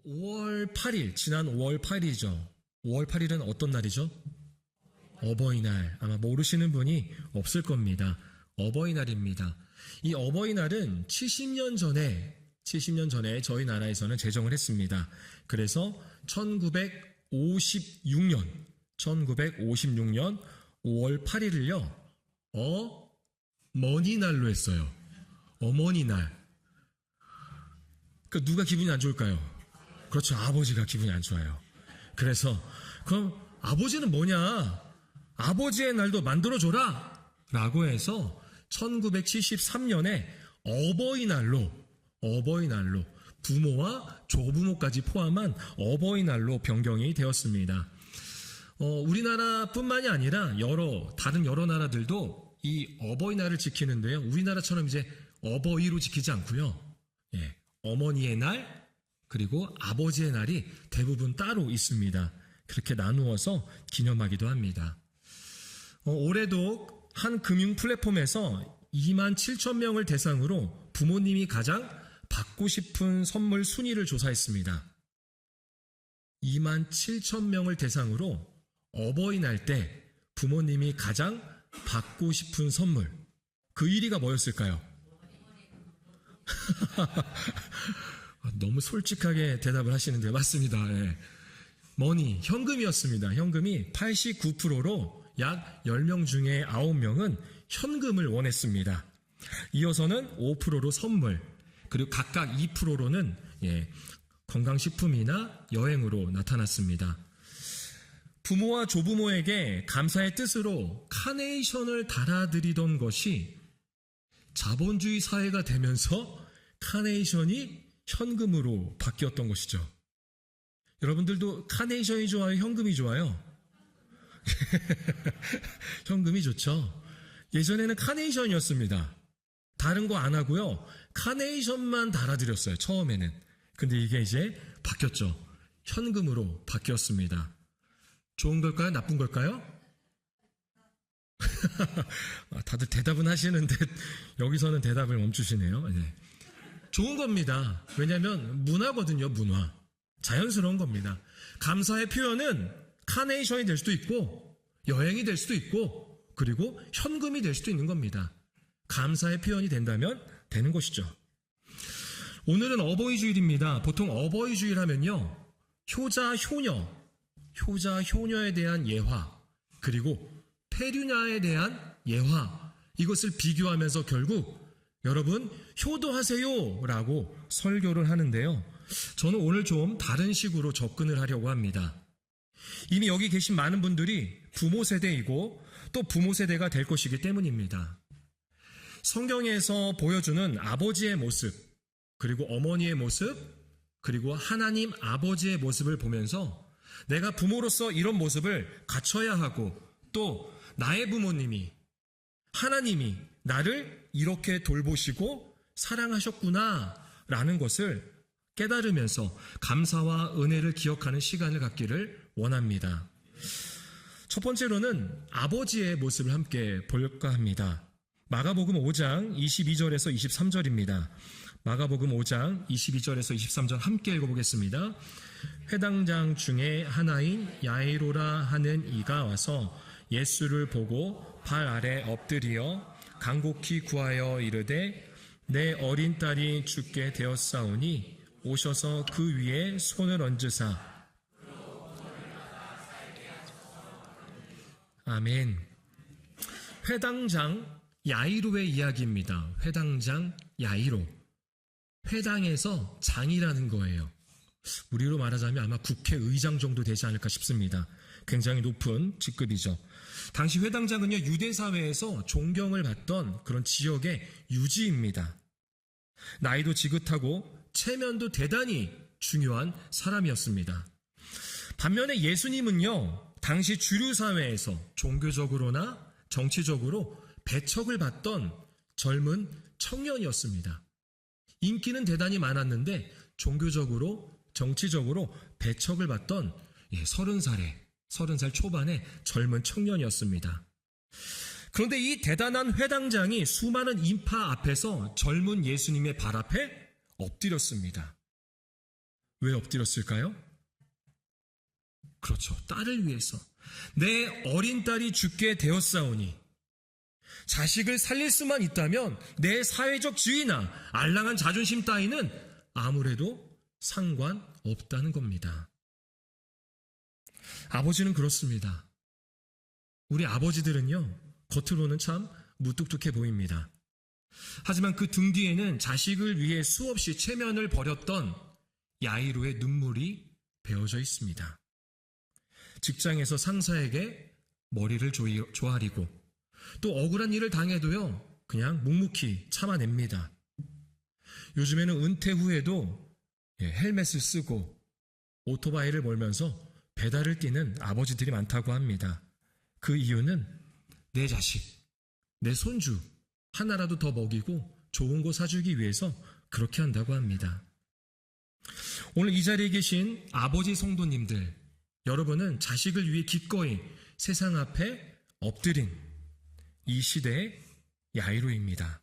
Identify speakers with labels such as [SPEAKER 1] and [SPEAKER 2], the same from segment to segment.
[SPEAKER 1] 5월 8일, 지난 5월 8일이죠. 5월 8일은 어떤 날이죠? 어버이날. 아마 모르시는 분이 없을 겁니다. 어버이날입니다. 이 어버이날은 70년 전에 저희 나라에서는 제정을 했습니다. 그래서 1956년 5월 8일을요, 어머니날로 했어요. 어머니날. 그 누가 기분이 안 좋을까요? 그렇죠. 아버지가 기분이 안 좋아요. 그래서 그럼 아버지는 뭐냐? 아버지의 날도 만들어줘라! 라고 해서 1973년에 어버이날로 부모와 조부모까지 포함한 어버이날로 변경이 되었습니다. 우리나라뿐만이 아니라 다른 여러 나라들도 이 어버이날을 지키는데요. 우리나라처럼 이제 어버이로 지키지 않고요. 어머니의 날 그리고 아버지의 날이 대부분 따로 있습니다. 그렇게 나누어서 기념하기도 합니다. 올해도 한 금융 플랫폼에서 27,000명을 대상으로 부모님이 가장 받고 싶은 선물 순위를 조사했습니다. 27,000명을 대상으로 어버이날 때 부모님이 가장 받고 싶은 선물, 그 1위가 뭐였을까요? 너무 솔직하게 대답을 하시는데 맞습니다. 머니, 현금이었습니다. 현금이 89%로 약 10명 중에 9명은 현금을 원했습니다. 이어서는 5%로 선물, 그리고 각각 2%로는 건강식품이나 여행으로 나타났습니다. 부모와 조부모에게 감사의 뜻으로 카네이션을 달아드리던 것이 자본주의 사회가 되면서 카네이션이 현금으로 바뀌었던 것이죠. 여러분들도 카네이션이 좋아요? 현금이 좋아요? 현금이 좋죠. 예전에는 카네이션이었습니다. 다른 거 안 하고요. 카네이션만 달아드렸어요. 처음에는. 근데 이게 이제 바뀌었죠. 현금으로 바뀌었습니다. 좋은 걸까요? 나쁜 걸까요? 다들 대답은 하시는데 여기서는 대답을 멈추시네요. 좋은 겁니다. 왜냐하면 문화거든요. 문화. 자연스러운 겁니다. 감사의 표현은 카네이션이 될 수도 있고 여행이 될 수도 있고 그리고 현금이 될 수도 있는 겁니다. 감사의 표현이 된다면 되는 것이죠. 오늘은 어버이주일입니다. 보통 어버이주일 하면요, 효자, 효녀에 대한 예화, 그리고 폐류냐에 대한 예화, 이것을 비교하면서 결국 여러분 효도하세요 라고 설교를 하는데요. 저는 오늘 좀 다른 식으로 접근을 하려고 합니다. 이미 여기 계신 많은 분들이 부모 세대이고 또 부모 세대가 될 것이기 때문입니다. 성경에서 보여주는 아버지의 모습, 그리고 어머니의 모습, 그리고 하나님 아버지의 모습을 보면서 내가 부모로서 이런 모습을 갖춰야 하고 또 나의 부모님이, 하나님이 나를 이렇게 돌보시고 사랑하셨구나 라는 것을 깨달으면서 감사와 은혜를 기억하는 시간을 갖기를 원합니다. 첫 번째로는 아버지의 모습을 함께 볼까 합니다. 마가복음 5장 22절에서 23절입니다. 마가복음 5장 22절에서 23절 함께 읽어보겠습니다. 회당장 중에 하나인 야이로라 하는 이가 와서 예수를 보고 발 아래 엎드리어 간곡히 구하여 이르되 내 어린 딸이 죽게 되었사오니 오셔서 그 위에 손을 얹으사. 아멘. 회당장 야이로의 이야기입니다. 회당장 야이로. 회당에서 장이라는 거예요. 우리로 말하자면 아마 국회의장 정도 되지 않을까 싶습니다. 굉장히 높은 직급이죠. 당시 회당장은요, 유대사회에서 존경을 받던 그런 지역의 유지입니다. 나이도 지긋하고 체면도 대단히 중요한 사람이었습니다. 반면에 예수님은요, 당시 주류사회에서 종교적으로나 정치적으로 배척을 받던 젊은 청년이었습니다. 인기는 대단히 많았는데 종교적으로, 정치적으로 배척을 받던 30살 초반의 젊은 청년이었습니다. 그런데 이 대단한 회당장이 수많은 인파 앞에서 젊은 예수님의 발 앞에 엎드렸습니다. 왜 엎드렸을까요? 그렇죠. 딸을 위해서. 내 어린 딸이 죽게 되었사오니 자식을 살릴 수만 있다면 내 사회적 지위나 알랑한 자존심 따위는 아무래도 상관없다는 겁니다. 아버지는 그렇습니다. 우리 아버지들은요, 겉으로는 참 무뚝뚝해 보입니다. 하지만 그 등 뒤에는 자식을 위해 수없이 체면을 버렸던 야이로의 눈물이 배어져 있습니다. 직장에서 상사에게 머리를 조아리고 또 억울한 일을 당해도요, 그냥 묵묵히 참아냅니다. 요즘에는 은퇴 후에도 헬멧을 쓰고 오토바이를 몰면서 배달을 뛰는 아버지들이 많다고 합니다. 그 이유는 내 자식, 내 손주 하나라도 더 먹이고 좋은 거 사주기 위해서 그렇게 한다고 합니다. 오늘 이 자리에 계신 아버지 성도님들, 여러분은 자식을 위해 기꺼이 세상 앞에 엎드린 이 시대의 야이로입니다.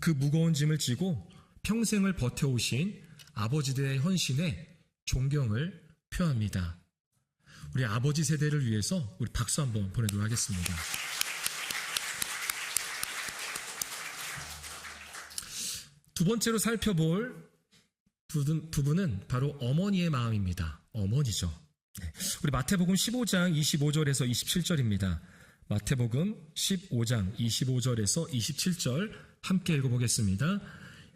[SPEAKER 1] 그 무거운 짐을 지고 평생을 버텨오신 아버지들의 헌신에 존경을 표합니다. 우리 아버지 세대를 위해서 우리 박수 한번 보내도록 하겠습니다. 두 번째로 살펴볼 부분은 바로 어머니의 마음입니다. 어머니죠. 우리 마태복음 15장 25절에서 27절입니다. 마태복음 15장 25절에서 27절 함께 읽어보겠습니다.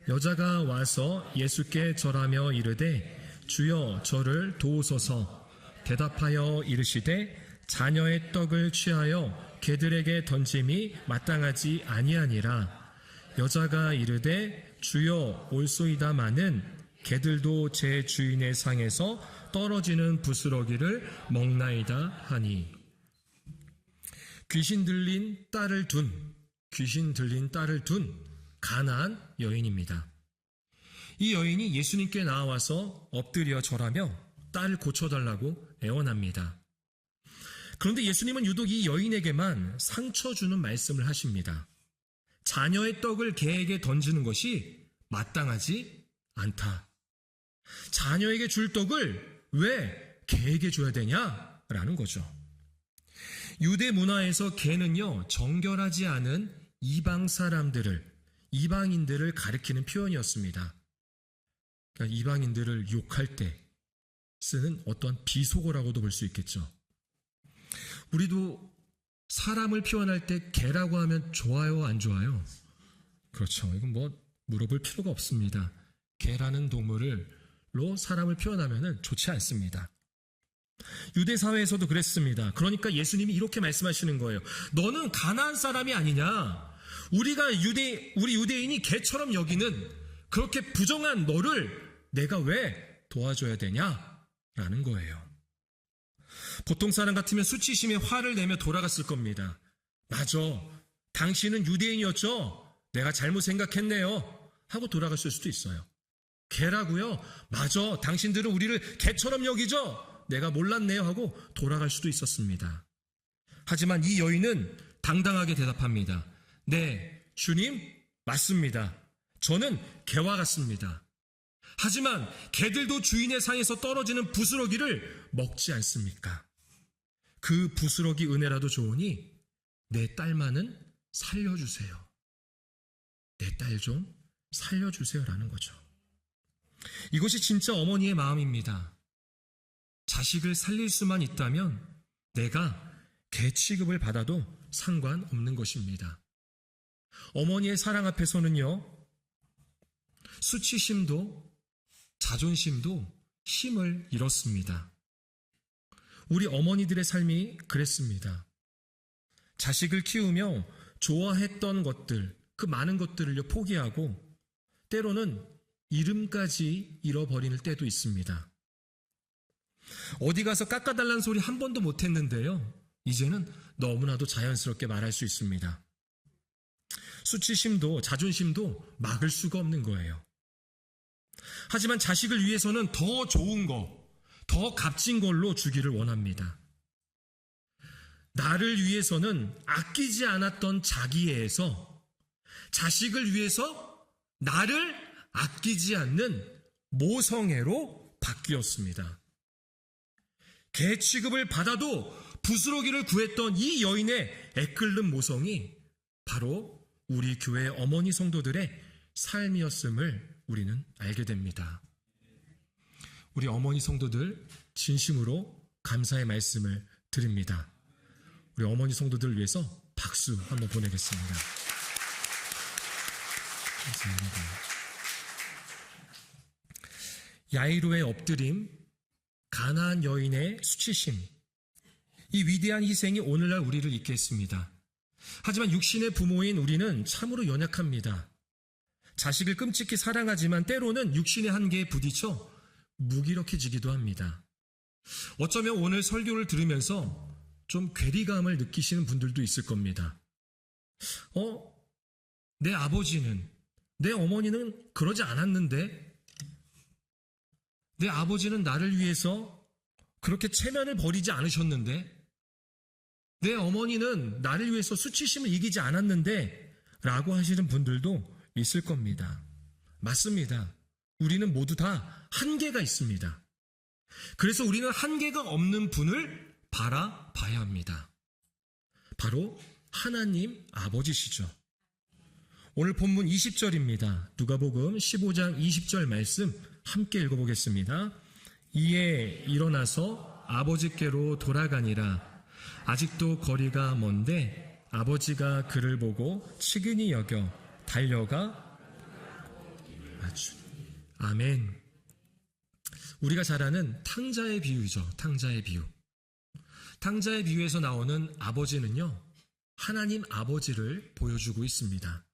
[SPEAKER 1] 여자가 와서 예수께 절하며 이르되 주여 저를 도우소서. 대답하여 이르시되 자녀의 떡을 취하여 개들에게 던짐이 마땅하지 아니하니라. 여자가 이르되 주여 올소이다마는 개들도 제 주인의 상에서 떨어지는 부스러기를 먹나이다 하니. 귀신 들린 딸을 둔 가나안 여인입니다. 이 여인이 예수님께 나와서 엎드려 절하며 딸을 고쳐달라고 애원합니다. 그런데 예수님은 유독 이 여인에게만 상처 주는 말씀을 하십니다. 자녀의 떡을 개에게 던지는 것이 마땅하지 않다. 자녀에게 줄 떡을 왜 개에게 줘야 되냐라는 거죠. 유대 문화에서 개는요, 정결하지 않은 이방인들을 가리키는 표현이었습니다. 그러니까 이방인들을 욕할 때 쓰는 어떤 비속어라고도 볼 수 있겠죠. 우리도 사람을 표현할 때 개라고 하면 좋아요, 안 좋아요? 그렇죠. 이건 물어볼 필요가 없습니다. 개라는 동물로 사람을 표현하면 좋지 않습니다. 유대 사회에서도 그랬습니다. 그러니까 예수님이 이렇게 말씀하시는 거예요. 너는 가나안 사람이 아니냐? 우리 유대인이 개처럼 여기는 그렇게 부정한 너를 내가 왜 도와줘야 되냐? 라는 거예요. 보통 사람 같으면 수치심에 화를 내며 돌아갔을 겁니다. 맞아. 당신은 유대인이었죠? 내가 잘못 생각했네요. 하고 돌아갔을 수도 있어요. 개라고요? 맞아. 당신들은 우리를 개처럼 여기죠? 내가 몰랐네요. 하고 돌아갈 수도 있었습니다. 하지만 이 여인은 당당하게 대답합니다. 네, 주님, 맞습니다. 저는 개와 같습니다. 하지만 개들도 주인의 상에서 떨어지는 부스러기를 먹지 않습니까? 그 부스러기 은혜라도 좋으니 내 딸만은 살려주세요. 내 딸 좀 살려주세요라는 거죠. 이것이 진짜 어머니의 마음입니다. 자식을 살릴 수만 있다면 내가 개 취급을 받아도 상관없는 것입니다. 어머니의 사랑 앞에서는요, 수치심도 자존심도 힘을 잃었습니다. 우리 어머니들의 삶이 그랬습니다. 자식을 키우며 좋아했던 것들, 그 많은 것들을 포기하고 때로는 이름까지 잃어버리는 때도 있습니다. 어디 가서 깎아달라는 소리 한 번도 못했는데요, 이제는 너무나도 자연스럽게 말할 수 있습니다. 수치심도 자존심도 막을 수가 없는 거예요. 하지만 자식을 위해서는 더 좋은 거, 더 값진 걸로 주기를 원합니다. 나를 위해서는 아끼지 않았던 자기애에서 자식을 위해서 나를 아끼지 않는 모성애로 바뀌었습니다. 개 취급을 받아도 부스러기를 구했던 이 여인의 애끓는 모성이 바로 우리 교회 어머니 성도들의 삶이었음을 우리는 알게 됩니다. 우리 어머니 성도들 진심으로 감사의 말씀을 드립니다. 우리 어머니 성도들을 위해서 박수 한번 보내겠습니다. 감사합니다. 야이로의 엎드림, 가나안 여인의 수치심, 이 위대한 희생이 오늘날 우리를 있게 했습니다. 하지만 육신의 부모인 우리는 참으로 연약합니다. 자식을 끔찍히 사랑하지만 때로는 육신의 한계에 부딪혀 무기력해지기도 합니다. 어쩌면 오늘 설교를 들으면서 좀 괴리감을 느끼시는 분들도 있을 겁니다. 내 아버지는, 내 어머니는 그러지 않았는데, 내 아버지는 나를 위해서 그렇게 체면을 버리지 않으셨는데, 내 어머니는 나를 위해서 수치심을 이기지 않았는데 라고 하시는 분들도 있을 겁니다. 맞습니다. 우리는 모두 다 한계가 있습니다. 그래서 우리는 한계가 없는 분을 바라봐야 합니다. 바로 하나님 아버지시죠. 오늘 본문 20절입니다. 누가복음 15장 20절 말씀 함께 읽어보겠습니다. 이에 일어나서 아버지께로 돌아가니라. 아직도 거리가 먼데 아버지가 그를 보고 측은히 여겨 달려가 맞추니. 아멘. 우리가 잘 아는 탕자의 비유죠. 탕자의 비유. 탕자의 비유에서 나오는 아버지는요, 하나님 아버지를 보여주고 있습니다.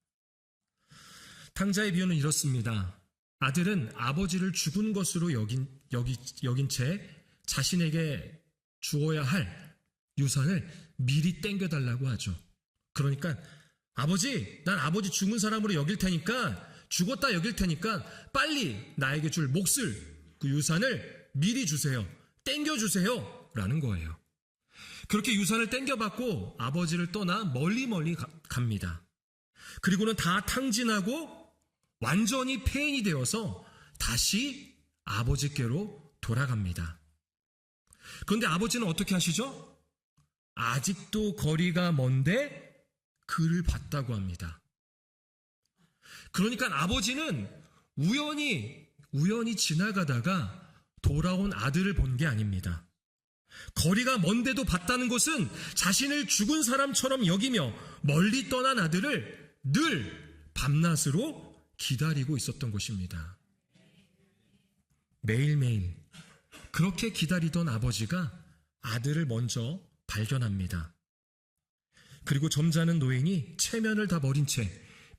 [SPEAKER 1] 탕자의 비유는 이렇습니다. 아들은 아버지를 죽은 것으로 여긴 채 자신에게 주어야 할 유산을 미리 땡겨달라고 하죠. 그러니까 아버지, 난 아버지 죽은 사람으로 여길 테니까, 죽었다 여길 테니까 빨리 나에게 줄 몫을, 그 유산을 미리 주세요. 땡겨주세요 라는 거예요. 그렇게 유산을 땡겨받고 아버지를 떠나 멀리 갑니다. 그리고는 다 탕진하고 완전히 폐인이 되어서 다시 아버지께로 돌아갑니다. 그런데 아버지는 어떻게 하시죠? 아직도 거리가 먼데 그를 봤다고 합니다. 그러니까 아버지는 우연히 지나가다가 돌아온 아들을 본 게 아닙니다. 거리가 먼데도 봤다는 것은 자신을 죽은 사람처럼 여기며 멀리 떠난 아들을 늘 밤낮으로 기다리고 있었던 것입니다. 매일매일 그렇게 기다리던 아버지가 아들을 먼저 발견합니다. 그리고 점잖은 노인이 체면을 다 버린 채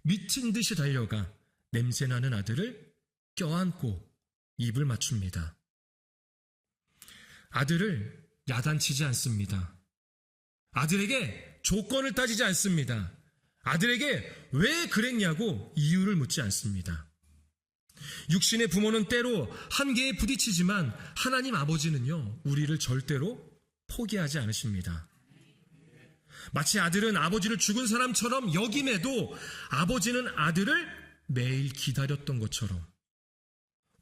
[SPEAKER 1] 미친 듯이 달려가 냄새나는 아들을 껴안고 입을 맞춥니다. 아들을 야단치지 않습니다. 아들에게 조건을 따지지 않습니다. 아들에게 왜 그랬냐고 이유를 묻지 않습니다. 육신의 부모는 때로 한계에 부딪히지만 하나님 아버지는요, 우리를 절대로 포기하지 않으십니다. 마치 아들은 아버지를 죽은 사람처럼 여김에도 아버지는 아들을 매일 기다렸던 것처럼,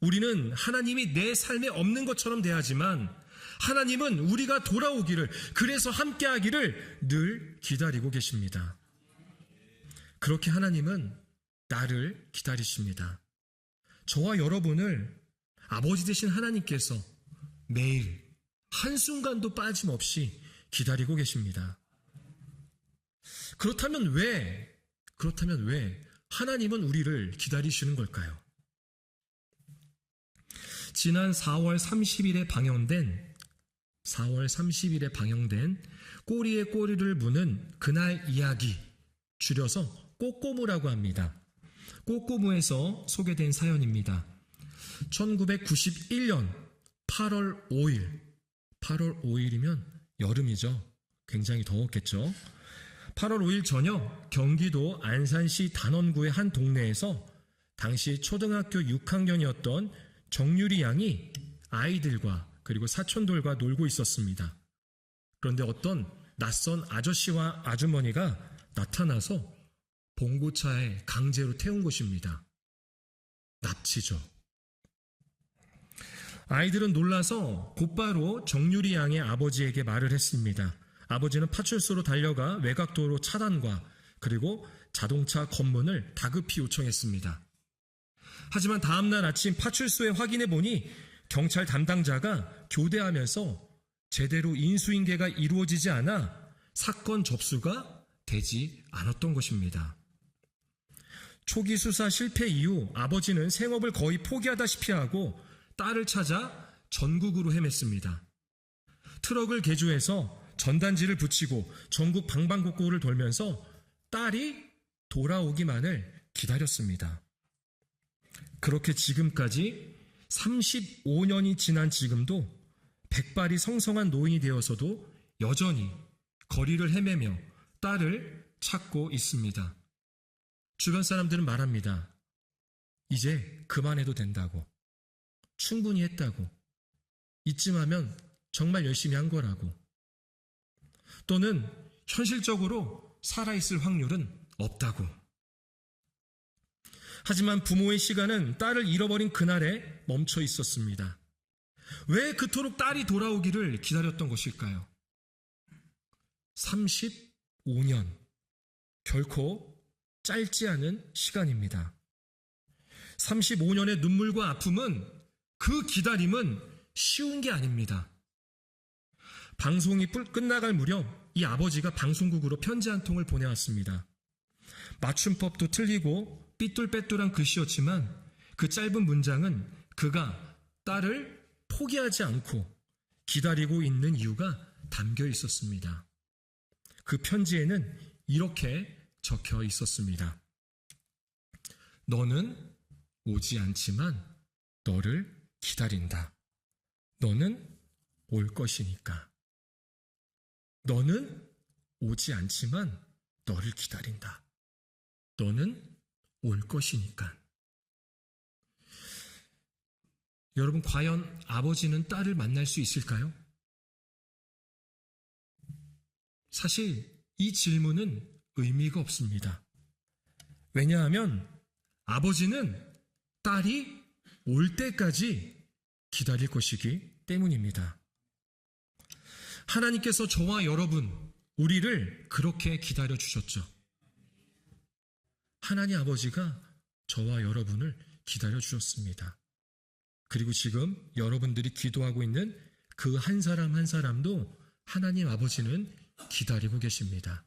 [SPEAKER 1] 우리는 하나님이 내 삶에 없는 것처럼 대하지만 하나님은 우리가 돌아오기를, 그래서 함께하기를 늘 기다리고 계십니다. 그렇게 하나님은 나를 기다리십니다. 저와 여러분을 아버지 되신 하나님께서 매일 한순간도 빠짐없이 기다리고 계십니다. 그렇다면 왜 하나님은 우리를 기다리시는 걸까요? 지난 4월 30일에 방영된 꼬리에 꼬리를 무는 그날 이야기, 줄여서 꼬꼬무라고 합니다. 꼬꼬무에서 소개된 사연입니다. 1991년 8월 5일이면 여름이죠. 굉장히 더웠겠죠. 8월 5일 저녁 경기도 안산시 단원구의 한 동네에서 당시 초등학교 6학년이었던 정유리 양이 아이들과 그리고 사촌들과 놀고 있었습니다. 그런데 어떤 낯선 아저씨와 아주머니가 나타나서 봉고차에 강제로 태운 것입니다. 납치죠. 아이들은 놀라서 곧바로 정유리 양의 아버지에게 말을 했습니다. 아버지는 파출소로 달려가 외곽도로 차단과 그리고 자동차 검문을 다급히 요청했습니다. 하지만 다음날 아침 파출소에 확인해 보니 경찰 담당자가 교대하면서 제대로 인수인계가 이루어지지 않아 사건 접수가 되지 않았던 것입니다. 초기 수사 실패 이후 아버지는 생업을 거의 포기하다시피 하고 딸을 찾아 전국으로 헤맸습니다. 트럭을 개조해서 전단지를 붙이고 전국 방방곡곡을 돌면서 딸이 돌아오기만을 기다렸습니다. 그렇게 지금까지 35년이 지난 지금도 백발이 성성한 노인이 되어서도 여전히 거리를 헤매며 딸을 찾고 있습니다. 주변 사람들은 말합니다. 이제 그만해도 된다고. 충분히 했다고. 이쯤 하면 정말 열심히 한 거라고. 또는 현실적으로 살아있을 확률은 없다고. 하지만 부모의 시간은 딸을 잃어버린 그날에 멈춰 있었습니다. 왜 그토록 딸이 돌아오기를 기다렸던 것일까요? 35년. 결코 짧지 않은 시간입니다. 35년의 눈물과 아픔은, 그 기다림은 쉬운 게 아닙니다. 방송이 끝나갈 무렵 이 아버지가 방송국으로 편지 한 통을 보내왔습니다. 맞춤법도 틀리고 삐뚤빼뚤한 글씨였지만 그 짧은 문장은 그가 딸을 포기하지 않고 기다리고 있는 이유가 담겨 있었습니다. 그 편지에는 이렇게 적혀 있었습니다. 너는 오지 않지만 너를 기다린다. 너는 올 것이니까. 너는 오지 않지만 너를 기다린다. 너는 올 것이니까. 여러분, 과연 아버지는 딸을 만날 수 있을까요? 사실 이 질문은 의미가 없습니다. 왜냐하면 아버지는 딸이 올 때까지 기다릴 것이기 때문입니다. 하나님께서 저와 여러분, 우리를 그렇게 기다려 주셨죠. 하나님 아버지가 저와 여러분을 기다려 주셨습니다. 그리고 지금 여러분들이 기도하고 있는 그 한 사람 한 사람도 하나님 아버지는 기다리고 계십니다.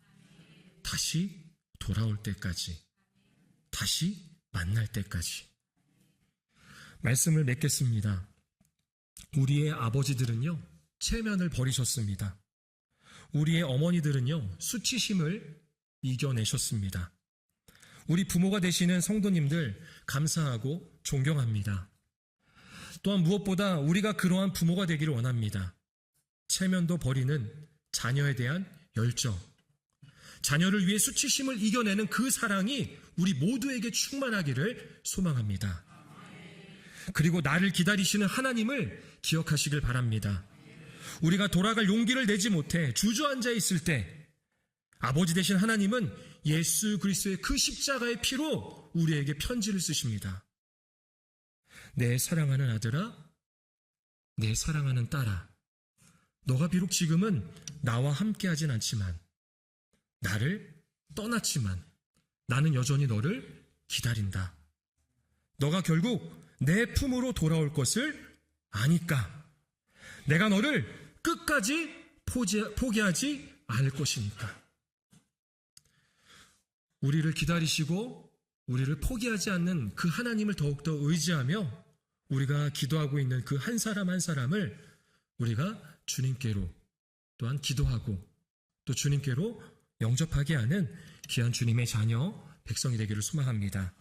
[SPEAKER 1] 다시 돌아올 때까지, 다시 만날 때까지. 말씀을 맺겠습니다. 우리의 아버지들은요, 체면을 버리셨습니다. 우리의 어머니들은요, 수치심을 이겨내셨습니다. 우리 부모가 되시는 성도님들 감사하고 존경합니다. 또한 무엇보다 우리가 그러한 부모가 되기를 원합니다. 체면도 버리는 자녀에 대한 열정, 자녀를 위해 수치심을 이겨내는 그 사랑이 우리 모두에게 충만하기를 소망합니다. 그리고 나를 기다리시는 하나님을 기억하시길 바랍니다. 우리가 돌아갈 용기를 내지 못해 주저앉아 있을 때 아버지 되신 하나님은 예수 그리스도의 그 십자가의 피로 우리에게 편지를 쓰십니다. 내 사랑하는 아들아, 내 사랑하는 딸아, 너가 비록 지금은 나와 함께하진 않지만, 나를 떠났지만 나는 여전히 너를 기다린다. 너가 결국 내 품으로 돌아올 것을 아니까. 내가 너를 끝까지 포기하지 않을 것이니까. 우리를 기다리시고 우리를 포기하지 않는 그 하나님을 더욱더 의지하며 우리가 기도하고 있는 그 한 사람 한 사람을 우리가 주님께로 또한 기도하고 또 주님께로 영접하게 하는 귀한 주님의 자녀, 백성이 되기를 소망합니다.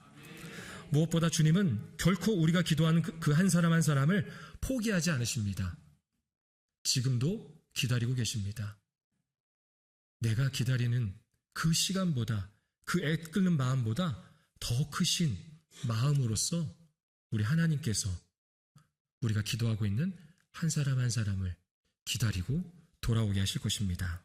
[SPEAKER 1] 무엇보다 주님은 결코 우리가 기도하는 그 한 사람 한 사람을 포기하지 않으십니다. 지금도 기다리고 계십니다. 내가 기다리는 그 시간보다, 그 애끓는 마음보다 더 크신 마음으로서 우리 하나님께서 우리가 기도하고 있는 한 사람 한 사람을 기다리고 돌아오게 하실 것입니다.